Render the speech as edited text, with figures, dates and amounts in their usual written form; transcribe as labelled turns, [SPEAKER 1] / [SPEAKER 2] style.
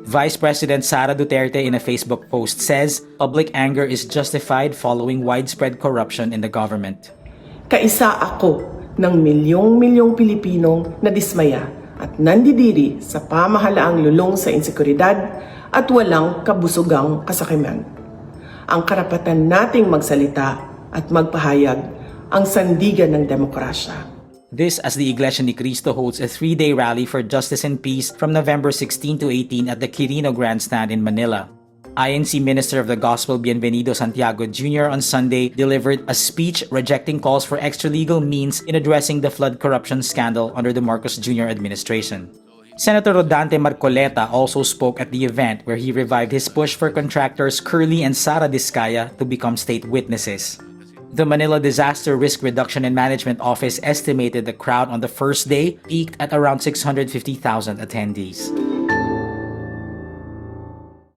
[SPEAKER 1] Vice President Sara Duterte in a Facebook post says public anger is justified following widespread corruption in the government.
[SPEAKER 2] Kaisa ako ng milyong-milyong Pilipinong nadismaya at nandidiri sa pamahalaang lulong sa insekuridad at walang kabusugang kasakiman. Ang karapatan nating magsalita at magpahayag ang sandigan ng demokrasya.
[SPEAKER 1] This as the Iglesia Ni Cristo holds a 3-day rally for justice and peace from November 16 to 18 at the Quirino Grandstand in Manila. INC Minister of the Gospel Bienvenido Santiago Jr. on Sunday delivered a speech rejecting calls for extralegal means in addressing the flood corruption scandal under the Marcos Jr. administration. Senator Rodante Marcoleta also spoke at the event where he revived his push for contractors Curly and Sara Diskaya to become state witnesses. The Manila Disaster Risk Reduction and Management Office estimated the crowd on the first day peaked at around 650,000 attendees.